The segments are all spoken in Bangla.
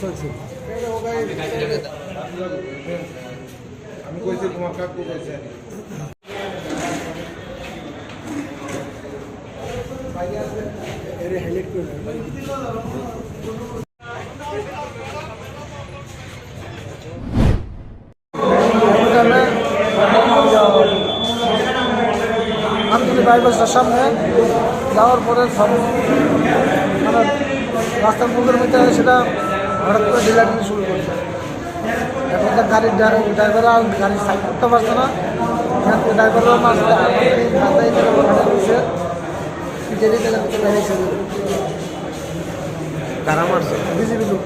আমি কইছি তোমার কাকু কইছে হাইলাইট করে বাইপাসটার সামনে যাওয়ার পরে সব মানে রাস্তার মুখের মধ্যে সেটা হঠাৎ করে ঢিলা ঢিলি শুরু করছে। এখন তো গাড়ির ড্রাইভার আর গাড়ির সাইড করতে পারছে না, ড্রাইভারও মাঝে মাথায় দিচ্ছে পিঠের ভিতরে বেরিয়েছে। কারা মারছে? বিজেপি লোক।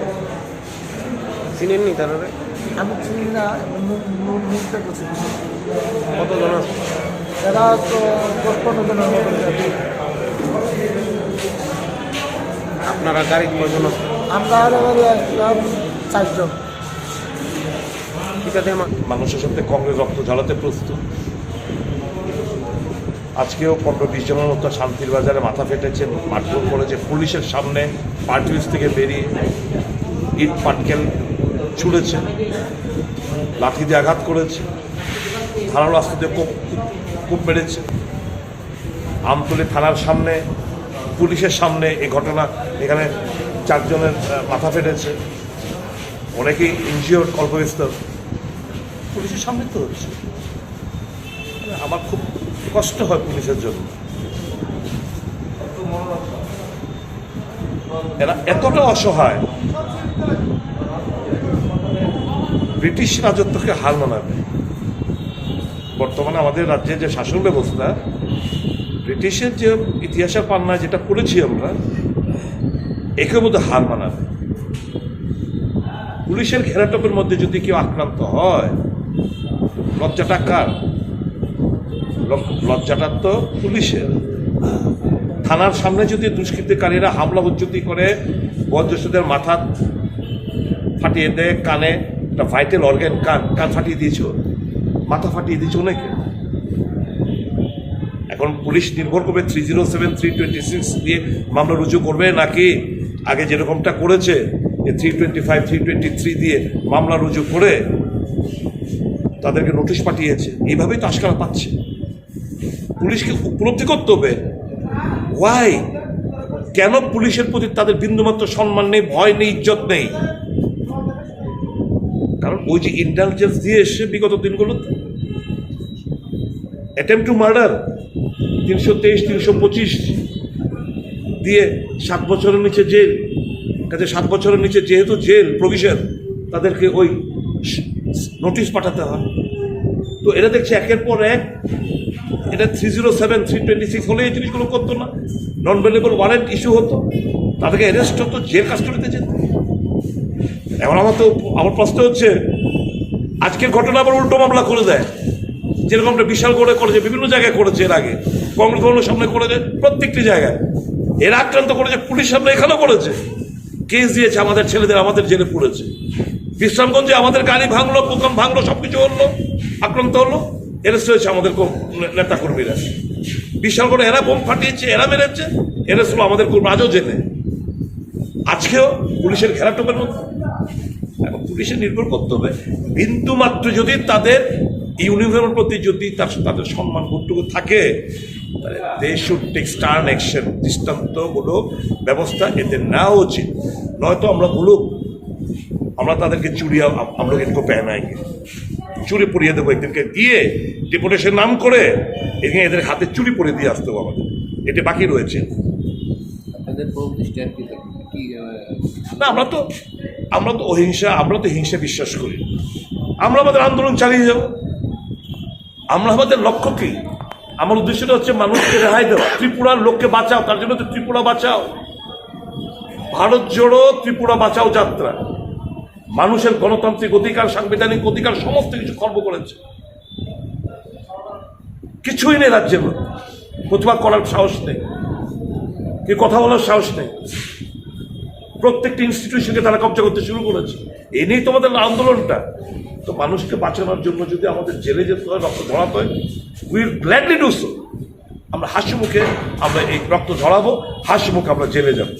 চিনেননি তারা? আমি চিনি না, মুখটা করছি। কতজন আছে? এরা তো 10-15 জনের মতো। আপনারা গাড়ি কজন আছে? আমরা 4 জন। মানুষের সাথে কংগ্রেস রক্ত ঝরাতে প্রস্তুত। আজকেও 15-20 জনের মতো শান্তির বাজারে মাথা ফেটেছে, মারধর করেছে, পুলিশের সামনে পার্টি অফিস থেকে বেরিয়ে ইট পাটকেল ছুঁড়েছে, লাঠি দিয়ে আঘাত করেছে, ধারালো অস্ত্র দিয়ে কূপ মেরেছে। আমতলী থানার সামনে পুলিশের সামনে এই ঘটনা, এখানে 4 জনের মাথা ফেটেছে, অনেকেই ইনজিওর্ড, অল্পবিস্তর। পুলিশের সামনে তো হচ্ছে। আমার খুব কষ্ট হয় পুলিশের জন্য। এরা এতটা অসহায়, ব্রিটিশ রাজত্বকে হার মানাবে। বর্তমানে আমাদের রাজ্যের যে শাসন ব্যবস্থা, ব্রিটিশের যে ইতিহাসের পান্নায় যেটা পড়েছি আমরা, একে মধ্যে হার মানাবে। পুলিশের ঘেরাটোপের মধ্যে যদি কেউ আক্রান্ত হয়, লজ্জাটা কার? লজ্জাটা তো পুলিশের। থানার সামনে যদি দুষ্কৃতিকারীরা হামলা হুজ্জুতি করে, বয়োজ্যেষ্ঠদের মাথা ফাটিয়ে দেয়, কানে একটা ভাইটাল অর্গান, কান ফাটিয়ে দিয়েছ, মাথা ফাটিয়ে দিয়েছ অনেকে। এখন পুলিশ নির্ভর করবে 307, 326 দিয়ে মামলা রুজু করবে, নাকি আগে যেরকমটা করেছে 325, 323 দিয়ে মামলা রুজু করে তাদেরকে নোটিশ পাঠিয়েছে। এইভাবেই তো আশকারা পাচ্ছে। পুলিশকে উপলব্ধি করতে হবে ওয়াই, কেন পুলিশের প্রতি তাদের বিন্দুমাত্র সম্মান নেই, ভয় নেই, ইজ্জত নেই। কারণ ওই যে ইন্টেলিজেন্স দিয়ে এসে বিগত দিনগুলোতে অ্যাটেম্পট টু মার্ডার 323, 325 দিয়ে 7 বছরের নিচে জেল। কাজে 7 বছরের নিচে যেহেতু জেল প্রভিশন, তাদেরকে ওই নোটিশ পাঠাতে হয়। তো এরা দেখছে একের পর এক, এটা 307, 326 হলে এই জিনিসগুলো করতো না, নন ভেলেবল ওয়ারেন্ট ইস্যু হতো, তাদেরকে অ্যারেস্ট হতো, জেল কাস্টডিতে যেত। এখন আমার প্রশ্ন হচ্ছে, আজকের ঘটনা আবার উল্টো মামলা করে দেয়, যেরকমটা বিশালগড়ে করেছে, বিভিন্ন জায়গায় করেছে এর আগে, কংগ্রেস ভবনের সামনে করেছে, প্রত্যেকটি জায়গায়। এরা আক্রান্ত করেছে, পুলিশ সামনে এখানেও করেছে, কেস দিয়েছে, আমাদের ছেলেদের আমাদের জেলে পড়েছে। বিশ্রামগঞ্জে আমাদের গাড়ি ভাঙলো, দোকান ভাঙলো, সবকিছু হলো, আক্রান্ত হলো, অ্যারেস্ট হয়েছে আমাদের নেতা কর্মীরা। বিশালগড়ে এরা বোম ফাটিয়েছে, এরা মেরেছে, অ্যারেস্ট হলো আমাদের কর্মী, আজও জেলে। আজকেও পুলিশের ঘেরাটোপের মধ্যে। এখন পুলিশে নির্ভর করতে হবে, বিন্দু মাত্র যদি তাদের ইউনিফর্মের প্রতি যদি তাদের সম্মান বোধটুকু থাকে, they should take stern action, দৃষ্টান্তমূলক ব্যবস্থা এতে নেওয়া উচিত। নয়তো আমরা বলুক আমরা তাদেরকে চুরিয়া, আমরা কিন্তু পেহনাইকে চুরি পরিয়ে দেবো, একদিনকে দিয়ে ডেপুটেশন নাম করে এখানে এদের হাতে চুরি পরিয়ে দিয়ে আসতে হবে আমাদের। এটা বাকি রয়েছে না। আমরা তো অহিংসা, আমরা তো হিংসা বিশ্বাস করি। আমরা আমাদের আন্দোলন চালিয়ে যাব। আমরা আমাদের লক্ষ্য কি? আমার উদ্দেশ্যটা হচ্ছে মানুষকে রেহাই দেওয়া, ত্রিপুরার লোককে বাঁচাও। তার জন্য তো ত্রিপুরা বাঁচাও, ভারত জোড়ো ত্রিপুরা বাঁচাও যাত্রা মানুষের গণতান্ত্রিক অধিকার, সাংবিধানিক অধিকার, সমস্ত কিছু খর্ব করেছে। কিছুই নেই রাজ্যের মধ্যে, প্রতিবাদ করার সাহস নেই, কি কথা বলার সাহস নেই। প্রত্যেকটি ইনস্টিটিউশনকে তারা কবজা করতে শুরু করেছে। এই নিয়েই তোমাদের আন্দোলনটা। তো মানুষকে বাঁচানোর জন্য যদি আমাদের জেলে যেতে হয়, রক্ত ঝরাতে হয়, উইল গ্ল্যাডলি ডু সো। আমরা হাসি মুখে আমরা এই রক্ত ঝরাবো, হাসি মুখে আমরা জেলে যাবো।